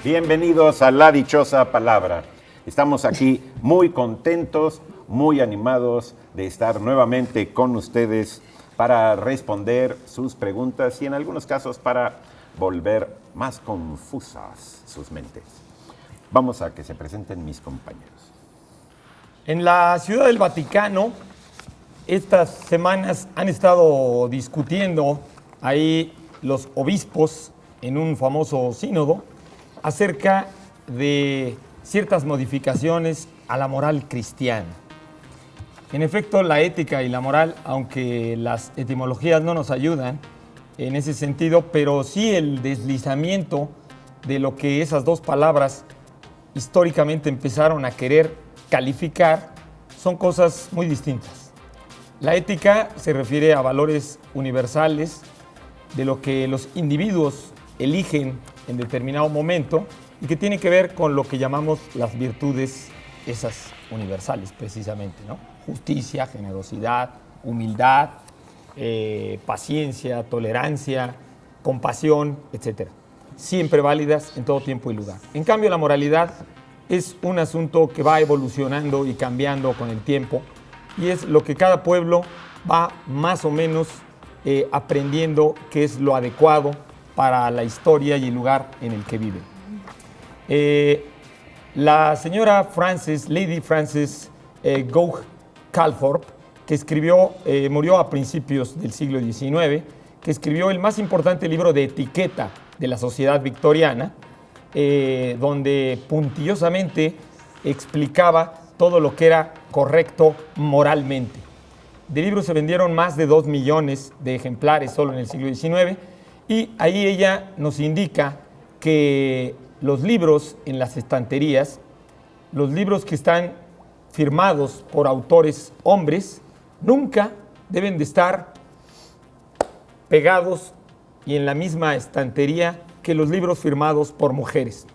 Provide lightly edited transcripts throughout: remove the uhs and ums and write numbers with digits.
Bienvenidos a La Dichosa Palabra. Estamos aquí muy contentos, muy animados de estar nuevamente con ustedes para responder sus preguntas y en algunos casos para volver más confusas sus mentes. Vamos a que se presenten mis compañeros. En la Ciudad del Vaticano, estas semanas han estado discutiendo ahí los obispos en un famoso sínodo acerca de ciertas modificaciones a la moral cristiana. En efecto, la ética y la moral, aunque las etimologías no nos ayudan en ese sentido, pero sí el deslizamiento de lo que esas dos palabras históricamente empezaron a querer calificar, son cosas muy distintas. La ética se refiere a valores universales de lo que los individuos eligen en determinado momento y que tiene que ver con lo que llamamos las virtudes esas universales precisamente, ¿no? Justicia, generosidad, humildad, paciencia, tolerancia, compasión, etc. Siempre válidas en todo tiempo y lugar. En cambio, la moralidad es un asunto que va evolucionando y cambiando con el tiempo y es lo que cada pueblo va más o menos aprendiendo que es lo adecuado para la historia y el lugar en el que vive. La señora Lady Frances Gough Calthorpe, que murió a principios del siglo XIX, que escribió el más importante libro de etiqueta de la sociedad victoriana, donde puntillosamente explicaba todo lo que era correcto moralmente. Del libro se vendieron más de 2 millones de ejemplares solo en el siglo XIX, y ahí ella nos indica que los libros en las estanterías, los libros que están firmados por autores hombres, nunca deben de estar pegados y en la misma estantería que los libros firmados por mujeres,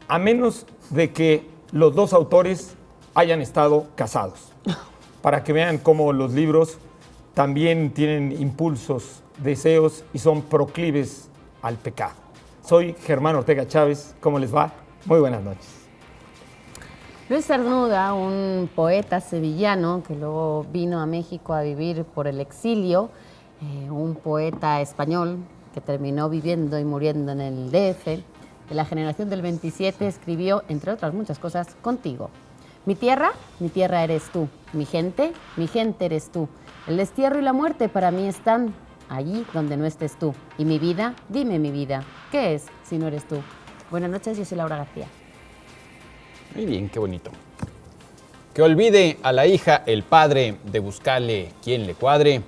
a menos de que los dos autores hayan estado casados, para que vean cómo los libros también tienen impulsos, deseos y son proclives al pecado. Soy Germán Ortega Chávez, ¿cómo les va? Muy buenas noches. Luis Cernuda, un poeta sevillano que luego vino a México a vivir por el exilio, un poeta español que terminó viviendo y muriendo en el DF, de la generación del 27, escribió, entre otras muchas cosas, Contigo. Mi tierra eres tú. Mi gente eres tú. El destierro y la muerte para mí están allí donde no estés tú. Y mi vida, dime mi vida, ¿qué es si no eres tú? Buenas noches, yo soy Laura García. Muy bien, qué bonito. Que olvide a la hija el padre de buscarle quien le cuadre,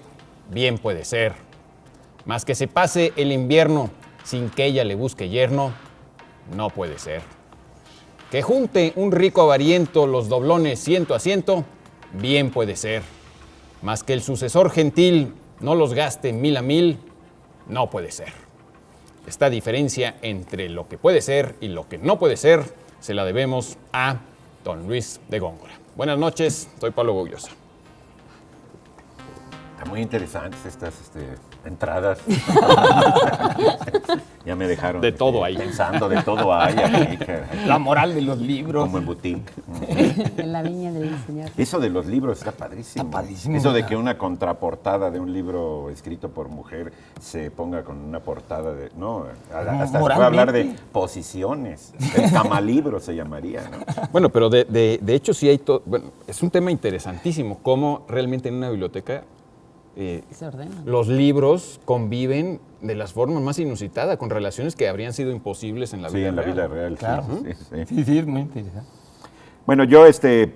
bien puede ser. Mas que se pase el invierno sin que ella le busque yerno, no puede ser. Que junte un rico avariento los doblones ciento a ciento, bien puede ser. Mas que el sucesor gentil no los gaste 1000 a 1000, no puede ser. Esta diferencia entre lo que puede ser y lo que no puede ser se la debemos a don Luis de Góngora. Buenas noches, soy Pablo Gullosa. Están muy interesantes estas entradas. Ya me dejaron de todo ahí. Pensando, de todo hay aquí. La moral de los libros. Como en boutique. En la viña del Señor. Eso de los libros está padrísimo. Está padrísimo. Eso de que una contraportada de un libro escrito por mujer se ponga con una portada de... No, hasta se puede hablar de posiciones. El camalibro se llamaría, ¿no? Bueno, pero de hecho sí hay todo... Bueno, es un tema interesantísimo, cómo realmente en una biblioteca Se ordena. los libros conviven de las formas más inusitadas, con relaciones que habrían sido imposibles en la vida Sí, en la real. vida real. Claro. Sí. Es muy interesante. Bueno, yo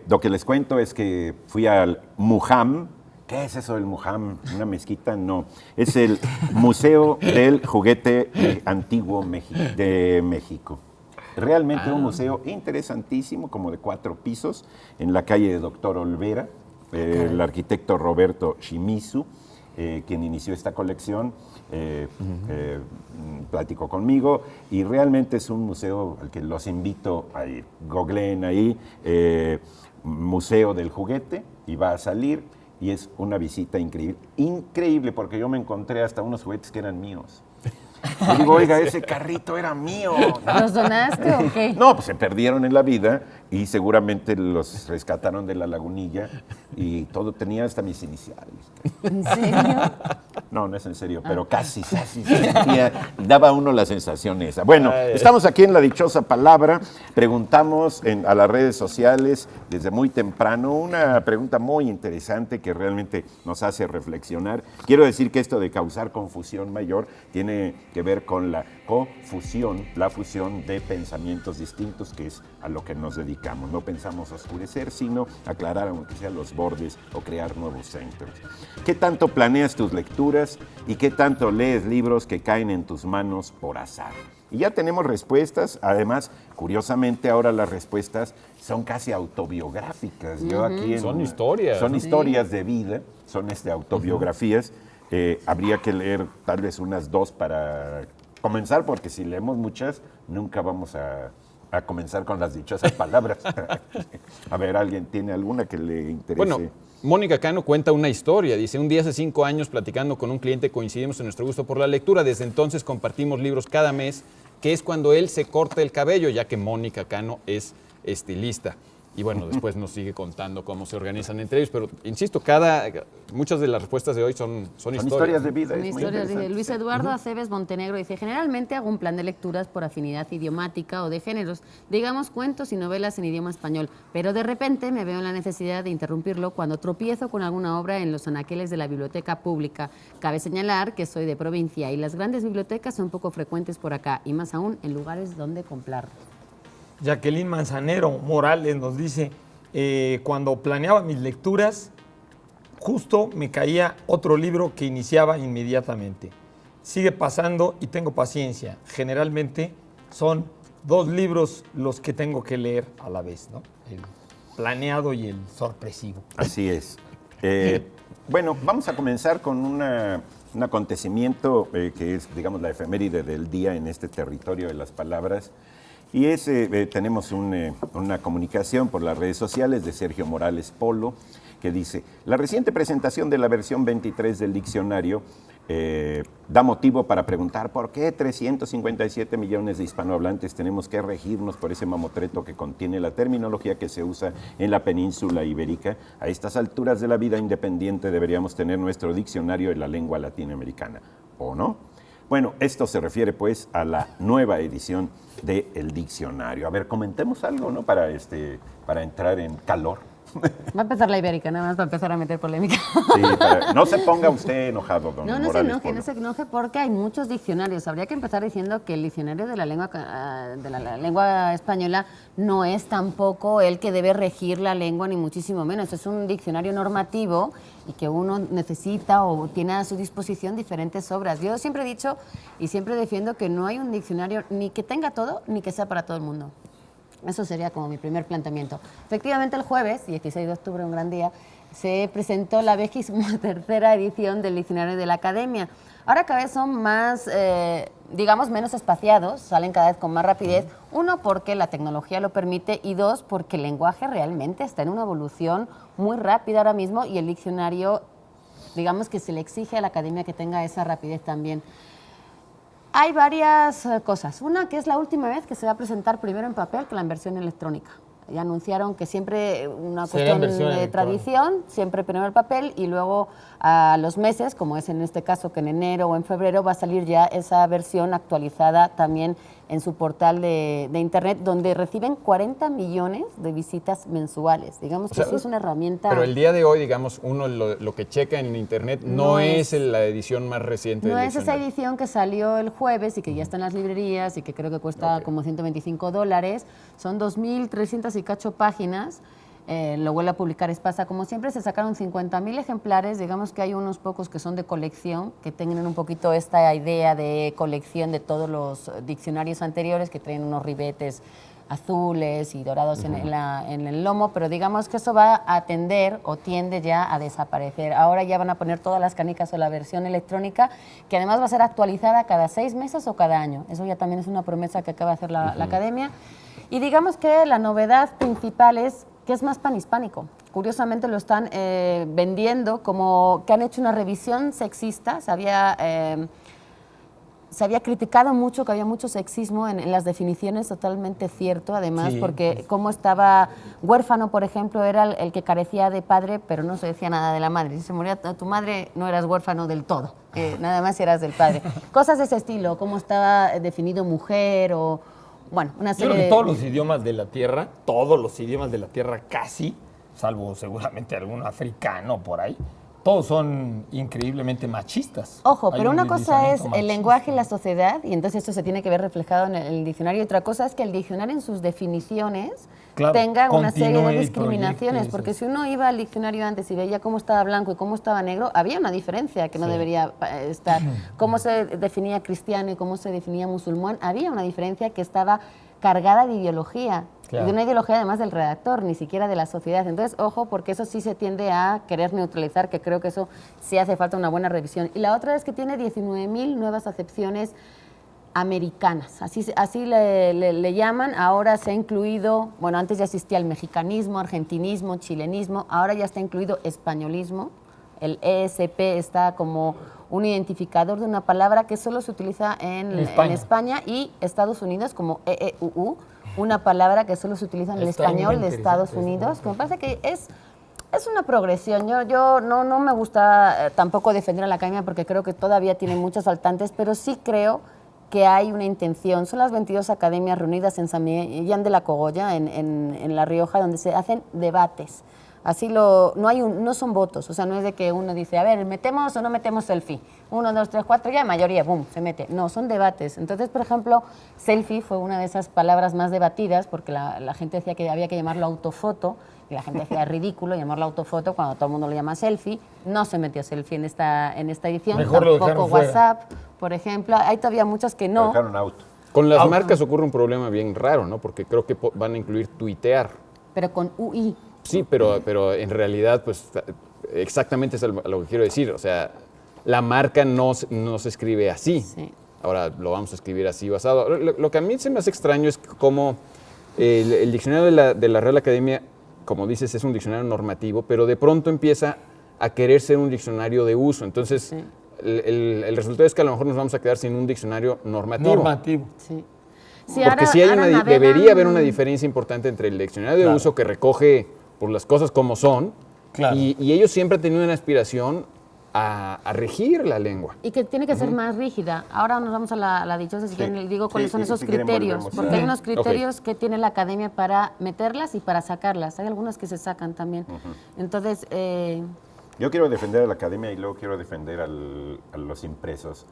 lo que les cuento es que fui al Mujam. ¿Qué es eso del Mujam? ¿Una mezquita? No. Es el Museo del Juguete Antiguo de México. Realmente un museo interesantísimo, como de 4 pisos, en la calle de Doctor Olvera. El arquitecto Roberto Shimizu, quien inició esta colección, platicó conmigo y realmente es un museo al que los invito a ir. Googleen ahí, Museo del Juguete, y va a salir y es una visita increíble. Increíble, porque yo me encontré hasta unos juguetes que eran míos. Le digo, oiga, ese carrito era mío. ¿Los donaste o qué? No, pues se perdieron en la vida y seguramente los rescataron de la lagunilla y todo tenía hasta mis iniciales. ¿En serio? No, no es en serio, pero casi se sentía, daba uno la sensación esa. Bueno, estamos aquí en La Dichosa Palabra, preguntamos a las redes sociales desde muy temprano una pregunta muy interesante que realmente nos hace reflexionar. Quiero decir que esto de causar confusión mayor tiene que ver con la cofusión, la fusión de pensamientos distintos, que es a lo que nos dedicamos. No pensamos oscurecer, sino aclarar, aunque sea los bordes, o crear nuevos centros. ¿Qué tanto planeas tus lecturas y qué tanto lees libros que caen en tus manos por azar? Y ya tenemos respuestas. Además, curiosamente, ahora las respuestas son casi autobiográficas. Yo aquí Son historias. Son historias de vida, son autobiografías. Habría que leer tal vez unas 2 para comenzar, porque si leemos muchas, nunca vamos a comenzar con las dichosas palabras. A ver, ¿alguien tiene alguna que le interese? Bueno, Mónica Cano cuenta una historia. Dice, un día hace 5 años, platicando con un cliente, coincidimos en nuestro gusto por la lectura. Desde entonces compartimos libros cada mes, que es cuando él se corta el cabello, ya que Mónica Cano es estilista. Y bueno, después nos sigue contando cómo se organizan entre ellos. Pero, insisto, muchas de las respuestas de hoy son historias de vida. Son es muy historias, dice interesante. Luis Eduardo Aceves Montenegro, dice, generalmente hago un plan de lecturas por afinidad idiomática o de géneros, digamos cuentos y novelas en idioma español, pero de repente me veo en la necesidad de interrumpirlo cuando tropiezo con alguna obra en los anaqueles de la biblioteca pública. Cabe señalar que soy de provincia y las grandes bibliotecas son poco frecuentes por acá, y más aún en lugares donde comprar. Jacqueline Manzanero Morales nos dice, cuando planeaba mis lecturas, justo me caía otro libro que iniciaba inmediatamente. Sigue pasando y tengo paciencia. Generalmente son 2 libros los que tengo que leer a la vez, ¿no? El planeado y el sorpresivo. Así es. Bueno, vamos a comenzar con un acontecimiento que es, digamos, la efeméride del día en este territorio de las palabras. Y tenemos una comunicación por las redes sociales de Sergio Morales Polo, que dice, la reciente presentación de la versión 23 del diccionario da motivo para preguntar por qué 357 millones de hispanohablantes tenemos que regirnos por ese mamotreto que contiene la terminología que se usa en la península ibérica. A estas alturas de la vida independiente deberíamos tener nuestro diccionario de la lengua latinoamericana, ¿o no? Bueno, esto se refiere pues a la nueva edición del diccionario. A ver, comentemos algo, ¿no? Para entrar en calor. Va a empezar la ibérica, nada más para empezar a meter polémica. Sí, no se ponga usted enojado, don No Morales se enoje, Polo. no se enoje porque hay muchos diccionarios. Habría que empezar diciendo que el diccionario de la lengua española no es tampoco el que debe regir la lengua, ni muchísimo menos. Es un diccionario normativo y que uno necesita o tiene a su disposición diferentes obras. Yo siempre he dicho y siempre defiendo que no hay un diccionario ni que tenga todo ni que sea para todo el mundo. Eso sería como mi primer planteamiento. Efectivamente, el jueves, 16 de octubre, un gran día, se presentó la 23ª edición del Diccionario de la Academia. Ahora cada vez son más, digamos, menos espaciados, salen cada vez con más rapidez. 1, porque la tecnología lo permite, y 2, porque el lenguaje realmente está en una evolución muy rápida ahora mismo y el diccionario, digamos que se le exige a la Academia que tenga esa rapidez también. Hay varias cosas. Una, que es la última vez que se va a presentar primero en papel que en versión electrónica. Ya anunciaron que siempre una cuestión de tradición, siempre primero el papel y luego a los meses, como es en este caso que en enero o en febrero, va a salir ya esa versión actualizada también en su portal de internet, donde reciben 40 millones de visitas mensuales. Digamos que sí es una herramienta... Pero el día de hoy, digamos, uno lo que checa en internet no es la edición más reciente del diccionario. No es esa edición que salió el jueves y que ya está en las librerías y que creo que cuesta como $125. Son 2.300 y cacho páginas. Lo vuelve a publicar Espasa. Como siempre, se sacaron 50.000 ejemplares. Digamos que hay unos pocos que son de colección, que tienen un poquito esta idea de colección de todos los diccionarios anteriores, que traen unos ribetes azules y dorados en el lomo, pero digamos que eso va a tender o tiende ya a desaparecer. Ahora ya van a poner todas las canicas o la versión electrónica, que además va a ser actualizada cada 6 meses o cada año. Eso ya también es una promesa que acaba de hacer la Academia. Y digamos que la novedad principal es que es más panhispánico. Curiosamente lo están vendiendo como que han hecho una revisión sexista. Se había se había criticado mucho, que había mucho sexismo en las definiciones, totalmente cierto, además, Sí. porque como estaba huérfano, por ejemplo, era el que carecía de padre, pero no se decía nada de la madre. Si se moría tu madre, no eras huérfano del todo, nada más eras del padre. Cosas de ese estilo, cómo estaba definido mujer o, bueno, una Yo serie creo que de... todos los idiomas de la Tierra, todos los idiomas de la Tierra casi, salvo seguramente algún africano por ahí, todos son increíblemente machistas. Ojo, Hay pero un una cosa es deslizamiento el lenguaje y la sociedad, y entonces esto se tiene que ver reflejado en el diccionario. Y otra cosa es que el diccionario en sus definiciones Claro, tenga una serie continúe de y discriminaciones, proyecte porque eso. si uno iba al diccionario antes y veía cómo estaba blanco y cómo estaba negro, había una diferencia que no debería estar. Cómo se definía cristiano y cómo se definía musulmán, había una diferencia que estaba cargada de ideología. Claro. De una ideología además del redactor, ni siquiera de la sociedad. Entonces, ojo, porque eso sí se tiende a querer neutralizar, que creo que eso sí hace falta una buena revisión. Y la otra es que tiene 19.000 nuevas acepciones americanas, así le llaman. Ahora se ha incluido, bueno, antes ya existía el mexicanismo, argentinismo, chilenismo, ahora ya está incluido españolismo. El ESP está como un identificador de una palabra que solo se utiliza en España y Estados Unidos, como EEUU, una palabra que solo se utiliza en el Está español muy de Estados interesante Unidos, que me parece que es una progresión. Yo no me gusta tampoco defender a la academia porque creo que todavía tiene muchos faltantes, pero sí creo que hay una intención. Son las 22 academias reunidas en San Millán de la Cogolla, en La Rioja, donde se hacen debates. Así no son votos, o sea, no es de que uno dice, a ver, ¿metemos o no metemos selfie? 1, 2, 3, 4, ya mayoría, boom, se mete. No, son debates. Entonces, por ejemplo, selfie fue una de esas palabras más debatidas porque la gente decía que había que llamarlo autofoto y la gente decía ridículo llamarlo autofoto cuando todo el mundo lo llama selfie. No se metió selfie en esta edición, Mejor lo tampoco dejaron fuera. WhatsApp, por ejemplo. Hay todavía muchas que Lo no. dejaron auto. Con las marcas ocurre un problema bien raro, ¿no? Porque creo que van a incluir tuitear. Pero con UI. Sí, pero en realidad, pues exactamente es lo que quiero decir. O sea, la marca no se escribe así. Sí. Ahora lo vamos a escribir así basado. Lo que a mí se me hace extraño es cómo el diccionario de la Real Academia, como dices, es un diccionario normativo, pero de pronto empieza a querer ser un diccionario de uso. Entonces, Sí. el resultado es que a lo mejor nos vamos a quedar sin un diccionario normativo. Normativo. Sí. Sí, Porque ahora- sí hay ahora navegan- debería haber una diferencia importante entre el diccionario de Claro. uso que recoge por las cosas como son, Claro. y ellos siempre han tenido una aspiración a regir la lengua. Y que tiene que ser más rígida. Ahora nos vamos a la dichosa, si quieren, les digo cuáles son sí, esos si quieren criterios. volvemos Porque a- hay unos criterios que tiene la academia para meterlas y para sacarlas. Hay algunas que se sacan también. Entonces, Yo quiero defender a la academia y luego quiero defender a los impresos,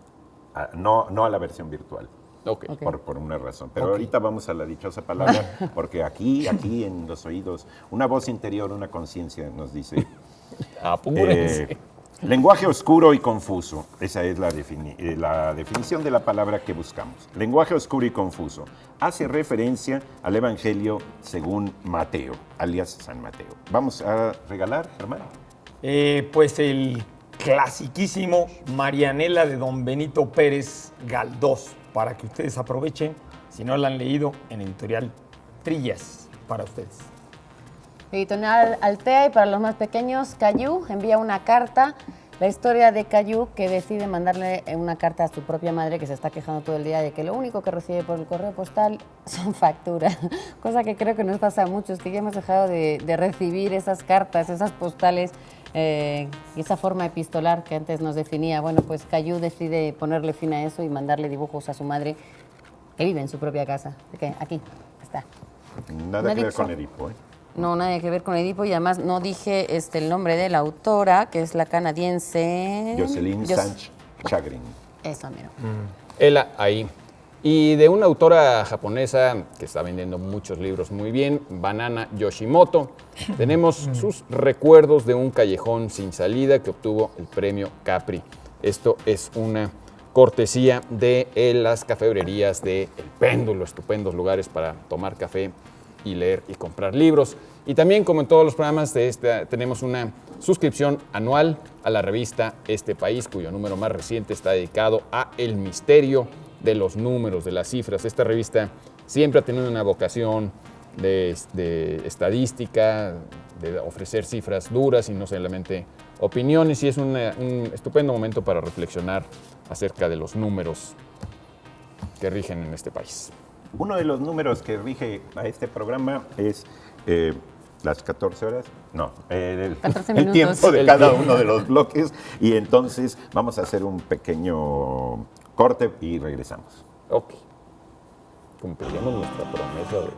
no a la versión virtual. Ok. Ok. Por una razón. Pero ahorita vamos a la dichosa palabra, porque aquí en los oídos, una voz interior, una conciencia nos dice, Apúrense. lenguaje oscuro y confuso. Esa es la definición de la palabra que buscamos. Lenguaje oscuro y confuso. Hace referencia al Evangelio según Mateo, alias San Mateo. Vamos a regalar, hermano. Pues el clasiquísimo Marianela de Don Benito Pérez Galdós, para que ustedes aprovechen, si no la han leído, en editorial Trillas, para ustedes. editorial Altea, y para los más pequeños, Cayu envía una carta. La historia de Cayu, que decide mandarle una carta a su propia madre, que se está quejando todo el día de que lo único que recibe por el correo postal son facturas. Cosa que creo que nos pasa a muchos, que ya hemos dejado de recibir esas cartas, esas postales, y esa forma epistolar que antes nos definía. Bueno, pues Cayu decide ponerle fin a eso y mandarle dibujos a su madre, que vive en su propia casa. Así que aquí está. Nada que ver Edipo. con Edipo, ¿eh? No, nada que ver con Edipo, y además no dije el nombre de la autora, que es la canadiense... Jocelyn Sánchez Chagrin. Eso, mira. Ella ahí. Y de una autora japonesa que está vendiendo muchos libros muy bien, Banana Yoshimoto, tenemos sus recuerdos de un callejón sin salida que obtuvo el premio Capri. Esto es una cortesía de las cafebrerías de El Péndulo, estupendos lugares para tomar café y leer y comprar libros. Y también, como en todos los programas de tenemos una suscripción anual a la revista Este País, cuyo número más reciente está dedicado a el misterio de los números, de las cifras. Esta revista siempre ha tenido una vocación de estadística, de ofrecer cifras duras y no solamente opiniones, y es un estupendo momento para reflexionar acerca de los números que rigen en este país. Uno de los números que rige a este programa es las 14 horas, no, 14 el minutos. tiempo de cada uno de los bloques. Y entonces vamos a hacer un pequeño corte y regresamos. Ok. Cumpliremos nuestra promesa de...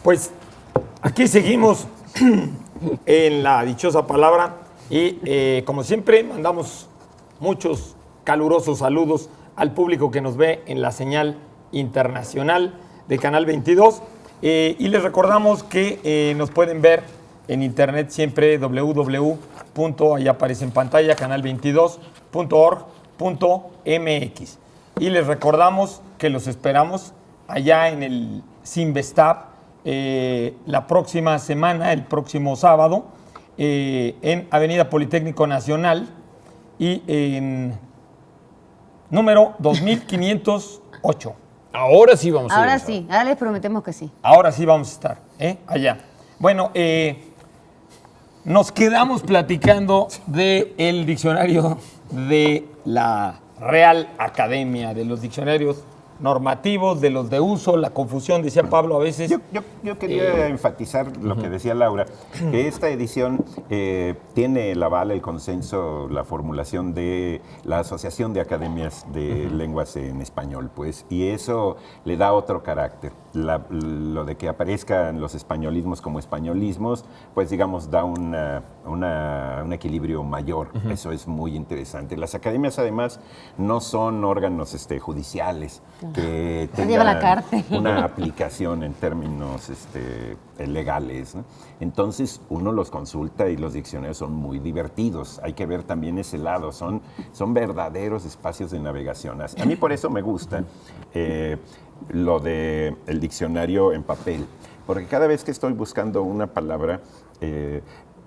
Pues aquí seguimos en la dichosa palabra y como siempre mandamos muchos calurosos saludos al público que nos ve en la señal internacional de Canal 22 y les recordamos que nos pueden ver en internet siempre ahí aparece en pantalla, canal22.org.mx y les recordamos que los esperamos allá en el Sinvestab la próxima semana, el próximo sábado, en Avenida Politécnico Nacional y en número 2508. Ahora sí vamos a ir. Ahora sí, ahora les prometemos que sí. Ahora sí vamos a estar allá. Bueno, nos quedamos platicando del diccionario de la Real Academia, de los diccionarios normativos, de los de uso, la confusión, decía Pablo a veces. Yo quería enfatizar lo que decía Laura, que esta edición tiene el aval, el consenso, la formulación de la Asociación de Academias de Lenguas en Español, pues, y eso le da otro carácter. Lo de que aparezcan los españolismos como españolismos, pues, digamos, da un equilibrio mayor. Eso es muy interesante. Las academias, además, no son órganos judiciales que lleva a la tengan cárcel. una aplicación en términos legales, ¿no? Entonces uno los consulta y los diccionarios son muy divertidos. Hay que ver también ese lado, son verdaderos espacios de navegación. A mí por eso me gusta lo del diccionario en papel, porque cada vez que estoy buscando una palabra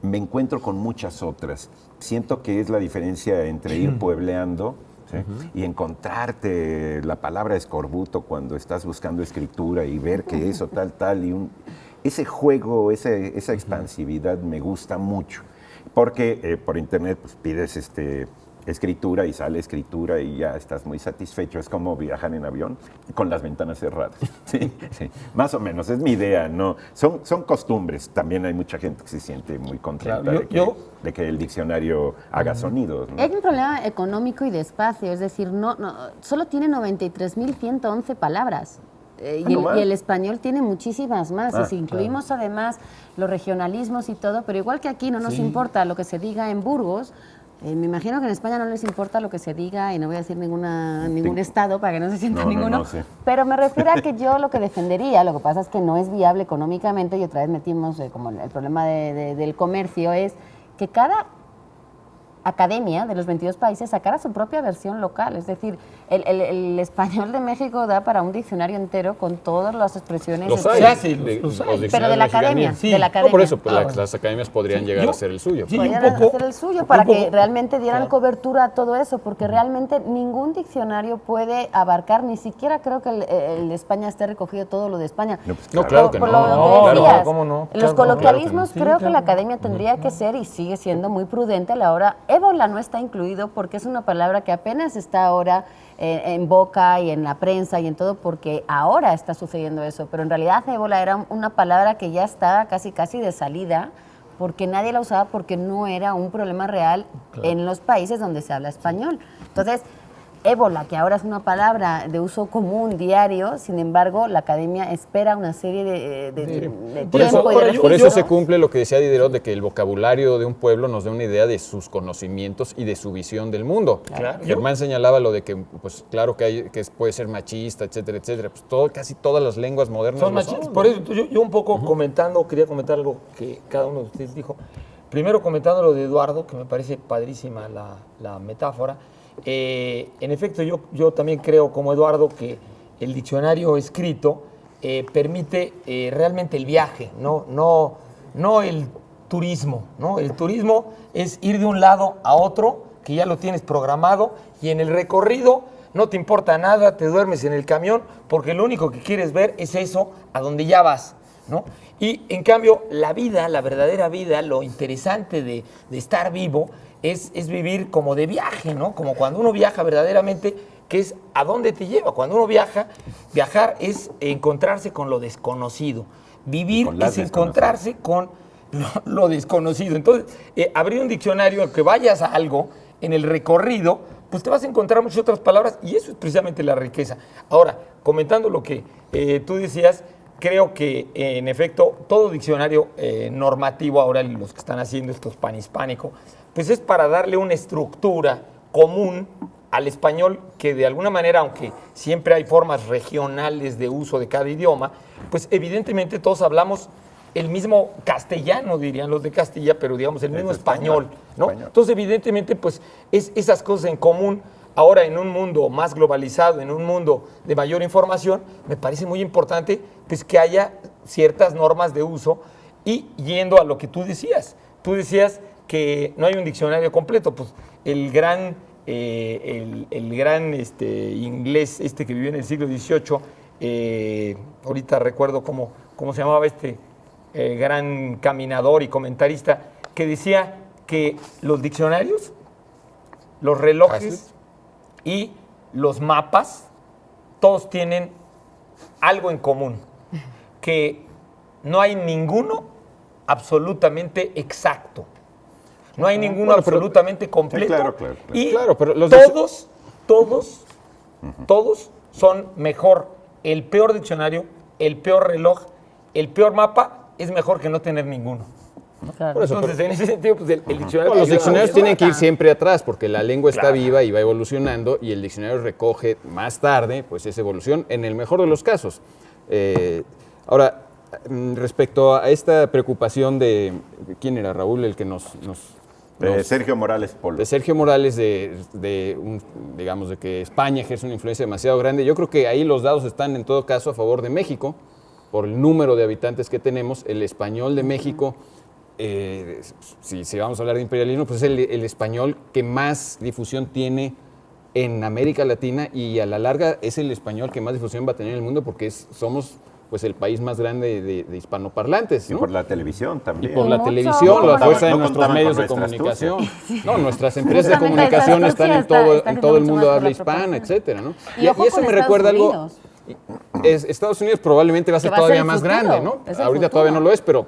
me encuentro con muchas otras. Siento que es la diferencia entre ir puebleando, ¿sí? Y encontrarte la palabra escorbuto cuando estás buscando escritura y ver que eso tal, y ese juego, esa expansividad me gusta mucho, porque por internet pues, pides escritura y sale escritura y ya estás muy satisfecho. Es como viajar en avión con las ventanas cerradas. Sí, sí. Más o menos, es mi idea, ¿no? Son costumbres. También hay mucha gente que se siente muy contenta de que el diccionario haga sonidos, ¿no? Hay un problema económico y de espacio, es decir, solo tiene 93.111 palabras. Y el español tiene muchísimas más. Y si incluimos además los regionalismos y todo, pero igual que aquí no nos importa lo que se diga en Burgos, me imagino que en España no les importa lo que se diga, y no voy a decir ningún estado para que no se sienta ninguno, sí. Pero me refiero a que yo lo que defendería, lo que pasa es que no es viable económicamente, y otra vez metimos como el problema del comercio, es que cada academia de los 22 países sacara su propia versión local. Es decir, el español de México da para un diccionario entero con todas las expresiones. Los hay. Pero de la academia. Sí. De la academia. No, por eso, pues las academias podrían llegar a ser el suyo. Sí, Podrían un poco, hacer el suyo para un poco, que realmente dieran claro. cobertura a todo eso, porque realmente ningún diccionario puede abarcar, ni siquiera creo que el de España esté recogido todo lo de España. No, claro que Por no. lo que decías, claro, ¿cómo no? Los Claro, coloquialismos, claro que no. creo Sí, que la claro. academia tendría que ser, y sigue siendo muy prudente a la hora. Ébola no está incluido porque es una palabra que apenas está ahora en boca y en la prensa y en todo, porque ahora está sucediendo eso. Pero en realidad ébola era una palabra que ya estaba casi de salida, porque nadie la usaba, porque no era un problema real en los países donde se habla español. Entonces, ébola, que ahora es una palabra de uso común, diario, sin embargo, la academia espera una serie de Por tiempo y de por eso registros. se cumple lo que decía Diderot, de que el vocabulario de un pueblo nos da una idea de sus conocimientos y de su visión del mundo. Claro. Germán señalaba lo de que, pues claro que puede ser machista, etcétera, etcétera. Pues casi todas las lenguas modernas Son lo machistas. son. Por eso yo un poco quería comentar algo que cada uno de ustedes dijo. Primero comentando lo de Eduardo, que me parece padrísima la metáfora. En efecto, yo también creo, como Eduardo, que el diccionario escrito permite realmente el viaje, no el turismo, ¿no? El turismo es ir de un lado a otro, que ya lo tienes programado, y en el recorrido no te importa nada, te duermes en el camión, porque lo único que quieres ver es eso, a donde ya vas, ¿no? Y en cambio, la vida, la verdadera vida, lo interesante de estar vivo es vivir como de viaje, ¿no? Como cuando uno viaja verdaderamente, que es a dónde te lleva. Cuando uno viajar es encontrarse con lo desconocido. Vivir es encontrarse con lo desconocido. Entonces, abrir un diccionario, que vayas a algo en el recorrido, pues te vas a encontrar muchas otras palabras y eso es precisamente la riqueza. Ahora, comentando lo que tú decías, creo que en efecto todo diccionario normativo, ahora los que están haciendo estos panhispánico, pues es para darle una estructura común al español que de alguna manera, aunque siempre hay formas regionales de uso de cada idioma, pues evidentemente todos hablamos el mismo castellano, dirían los de Castilla, pero digamos el mismo español, ¿no? Entonces evidentemente pues es esas cosas en común. Ahora en un mundo más globalizado, en un mundo de mayor información, me parece muy importante pues que haya ciertas normas de uso. Y yendo a lo que tú decías que no hay un diccionario completo, pues el gran inglés que vivió en el siglo XVIII, ahorita recuerdo cómo se llamaba gran caminador y comentarista, que decía que los diccionarios, los relojes y los mapas, todos tienen algo en común, que no hay ninguno absolutamente exacto. No hay ninguno absolutamente completo. Sí, claro. Y pero todos son mejor. El peor diccionario, el peor reloj, el peor mapa es mejor que no tener ninguno. Claro. Por eso, Entonces, en ese sentido, pues el diccionario... los diccionarios tienen que ir siempre atrás porque la lengua está viva y va evolucionando y el diccionario recoge más tarde pues esa evolución en el mejor de los casos. Ahora, respecto a esta preocupación de... ¿Quién era, Raúl, el que Sergio Morales Polo. De Sergio Morales, digamos, de que España ejerce una influencia demasiado grande. Yo creo que ahí los dados están en todo caso a favor de México, por el número de habitantes que tenemos. El español de México, si vamos a hablar de imperialismo, pues es el español que más difusión tiene en América Latina y a la larga es el español que más difusión va a tener en el mundo porque somos pues el país más grande de hispanoparlantes, ¿no? Y por la televisión también. Y por la Mucho. televisión, la fuerza de No nuestros contaban medios con de nuestras comunicación. No, nuestras empresas de Justamente comunicación esa están en astucia todo el mucho mundo más habla por la hispana, proporción. etcétera, ¿no? Y ojo eso con me Estados recuerda algo. Unidos. Estados Unidos probablemente va a ser Que va a ser todavía el más futuro, grande, ¿no? es el Ahorita futuro. todavía no lo es, pero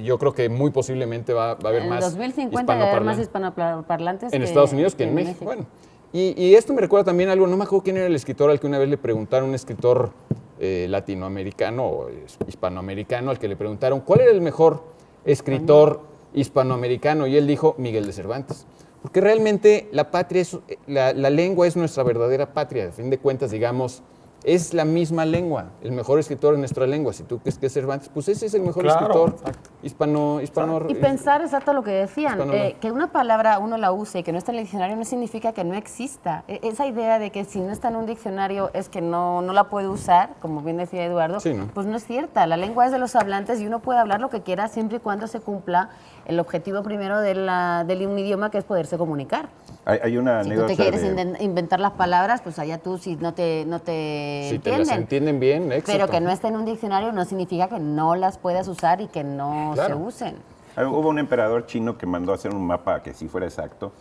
yo creo que muy posiblemente va a haber En más 2050 va a haber más hispanoparlantes en Estados Unidos que en México. Bueno, y esto me recuerda también algo, no me acuerdo quién era el escritor al que una vez le preguntaron, un escritor latinoamericano o hispanoamericano, al que le preguntaron cuál era el mejor escritor hispanoamericano, y él dijo Miguel de Cervantes. Porque realmente la patria la lengua es nuestra verdadera patria. A fin de cuentas, digamos, es la misma lengua. El mejor escritor en nuestra lengua. Si tú crees que es Cervantes, pues ese es el mejor escritor hispano. Y pensar exacto lo que decían, hispano- que una palabra uno la use y que no está en el diccionario no significa que no exista. Esa idea de que si no está en un diccionario es que no la puede usar, como bien decía Eduardo, Sí, ¿no? pues no es cierta. La lengua es de los hablantes y uno puede hablar lo que quiera siempre y cuando se cumpla el objetivo primero de un idioma, que es poderse comunicar. Hay una Si tú anécdota te quieres inventar las palabras, pues allá tú, si no te Si te las entienden. entienden bien, éxito. Pero que no esté en un diccionario no significa que no las puedas usar y que no Claro. se usen. Hubo un emperador chino que mandó a hacer un mapa que sí fuera exacto,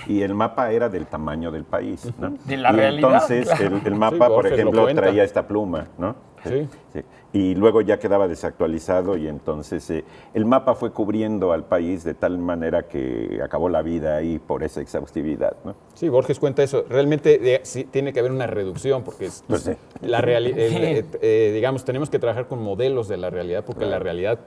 y el mapa era del tamaño del país, ¿no? De la y realidad, entonces claro. el mapa, Sí, por Borges lo ejemplo, cuenta. traía esta pluma, ¿no? Sí. Sí. Y luego ya quedaba desactualizado y entonces el mapa fue cubriendo al país de tal manera que acabó la vida ahí por esa exhaustividad, ¿no? Sí, Borges cuenta eso. Realmente sí, tiene que haber una reducción porque Pues sí. digamos, tenemos que trabajar con modelos de la realidad porque la realidad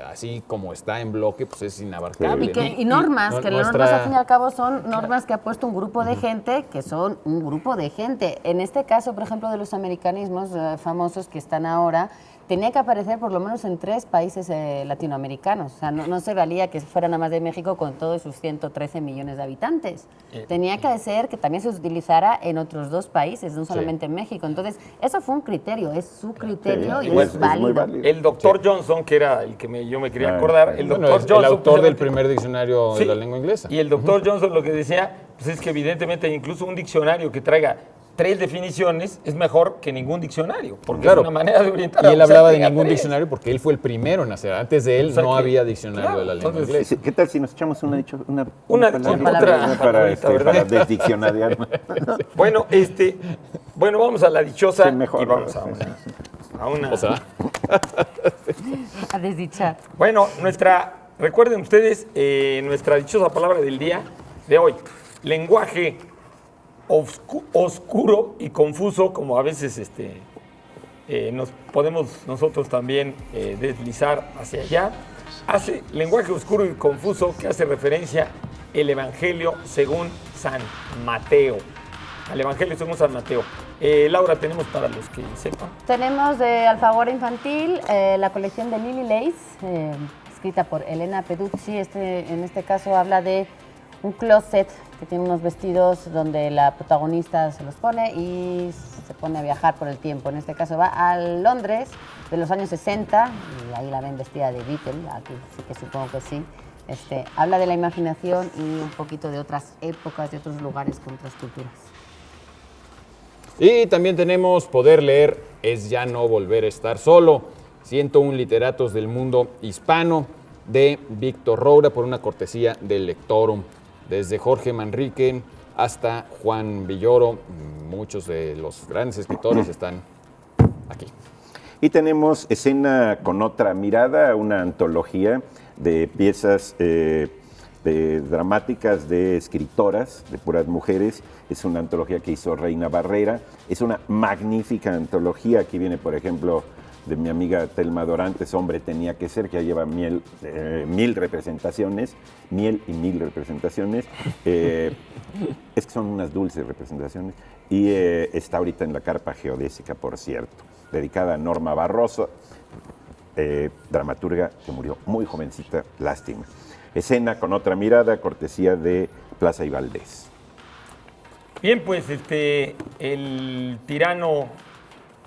así como está en bloque, pues es inabarcable. Y normas, que las nuestra- normas al fin y al cabo son normas que ha puesto un grupo de gente, que son un grupo de gente. En este caso, por ejemplo, de los americanismos famosos que están ahora, tenía que aparecer por lo menos en 3 países latinoamericanos. O sea, no se valía que fuera nada más de México con todos sus 113 millones de habitantes. Tenía que ser que también se utilizara en otros 2 países, no solamente en México. Entonces, eso fue un criterio, es su criterio y pues, es es muy válido. válido. El doctor Johnson, que era el que yo me quería acordar, el Bueno, doctor es Johnson... el autor del precisamente- primer diccionario Sí, de la lengua inglesa. Y el doctor Johnson lo que decía, pues es que evidentemente incluso un diccionario que traiga 3 definiciones es mejor que ningún diccionario, porque Claro. es una manera de orientar. Y él a hablaba de tenga ningún 3. diccionario porque él fue el primero en hacer. Antes de él O sea no que- había diccionario claro, de la lengua entonces, inglesa. ¿Qué tal si nos echamos una Una palabra. otra para, palabrita, ¿verdad? para desdiccionariar? Bueno, vamos a la dichosa Sí, mejor. y vamos a una... O sea, A desdichar. Bueno, recuerden ustedes, nuestra dichosa palabra del día de hoy, lenguaje oscuro y confuso, como a veces nos podemos nosotros también deslizar hacia allá. Lenguaje oscuro y confuso que hace referencia el Evangelio según San Mateo. Al Evangelio según San Mateo. Laura, tenemos para los que sepan. Tenemos de Alfaguara Infantil la colección de Lily Lace, escrita por Elena Peduzzi. En este caso habla de un closet que tiene unos vestidos donde la protagonista se los pone y se pone a viajar por el tiempo. En este caso va a Londres de los años 60 y ahí la ven vestida de Beatle, aquí sí que supongo que sí. Habla de la imaginación y un poquito de otras épocas, de otros lugares con otras culturas. y también tenemos Poder leer es ya no volver a estar solo. 101 literatos del mundo hispano de Víctor Roura por una cortesía del Lectorum. Desde Jorge Manrique hasta Juan Villoro, muchos de los grandes escritores están aquí. Y tenemos Escena con otra mirada, una antología de piezas dramáticas de escritoras, de puras mujeres. Es una antología que hizo Reina Barrera. Es una magnífica antología. Aquí viene, por ejemplo, de mi amiga Telma Dorantes, Hombre tenía que ser, que ya lleva 1000 representaciones. Miel y 1000 representaciones. Es que son unas dulces representaciones. Y está ahorita en la Carpa Geodésica, por cierto, dedicada a Norma Barroso, dramaturga que murió muy jovencita, lástima. Escena con otra mirada, cortesía de Plaza y Valdés. Bien, pues el tirano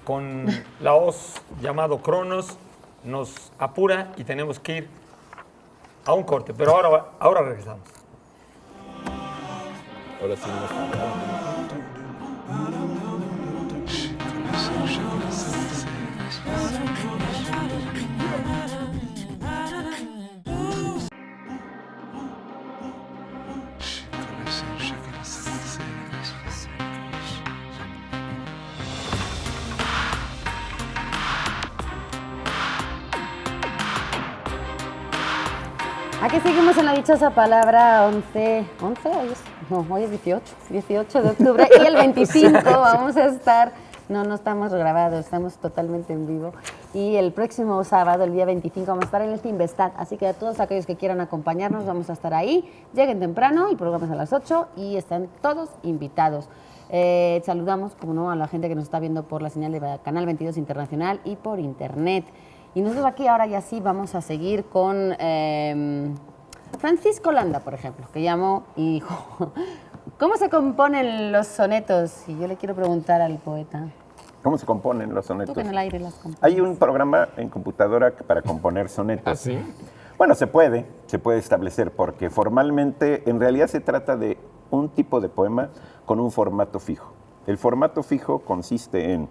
con la hoz llamado Cronos nos apura y tenemos que ir a un corte, pero ahora regresamos. Ahora sí nos... Aquí seguimos en la dichosa palabra 11, hoy es 18 de octubre y el 25 vamos a estar, no estamos grabados, estamos totalmente en vivo y el próximo sábado, el día 25, vamos a estar en el Timbestad, así que a todos aquellos que quieran acompañarnos vamos a estar ahí, lleguen temprano, el programa es a las 8 y están todos invitados. Saludamos, como no, a la gente que nos está viendo por la señal de Canal 22 Internacional y por internet. Y nosotros aquí ahora ya sí vamos a seguir con Francisco Landa, por ejemplo, que llamó y dijo, ¿cómo se componen los sonetos? Y yo le quiero preguntar al poeta. ¿Cómo se componen los Tú sonetos? que en el aire las compones. Hay un programa en computadora para componer sonetos. ¿Ah, sí? Bueno, se puede establecer, porque formalmente, en realidad se trata de un tipo de poema con un formato fijo. El formato fijo consiste en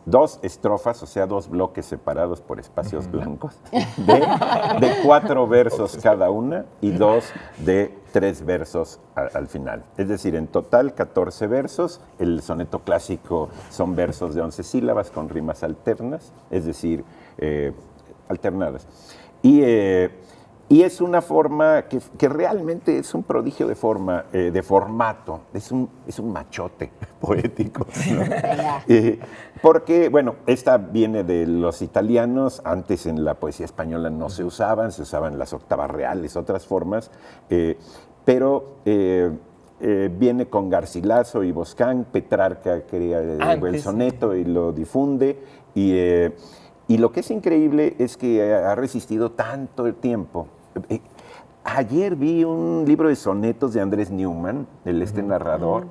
2 estrofas, o sea, 2 bloques separados por espacios blancos, de 4 versos cada una y 2 de 3 versos al final. Es decir, en total 14 versos. El soneto clásico son versos de 11 sílabas con rimas alternas, es decir, alternadas. Y es una forma que realmente es un prodigio de forma, de formato, es un machote poético, ¿no? Porque, bueno, esta viene de los italianos, antes en la poesía española no se usaban las octavas reales, otras formas, pero viene con Garcilaso y Boscán, Petrarca crea el soneto y lo difunde, y lo que es increíble es que ha resistido tanto el tiempo. Ayer vi un libro de sonetos de Andrés Newman, narrador,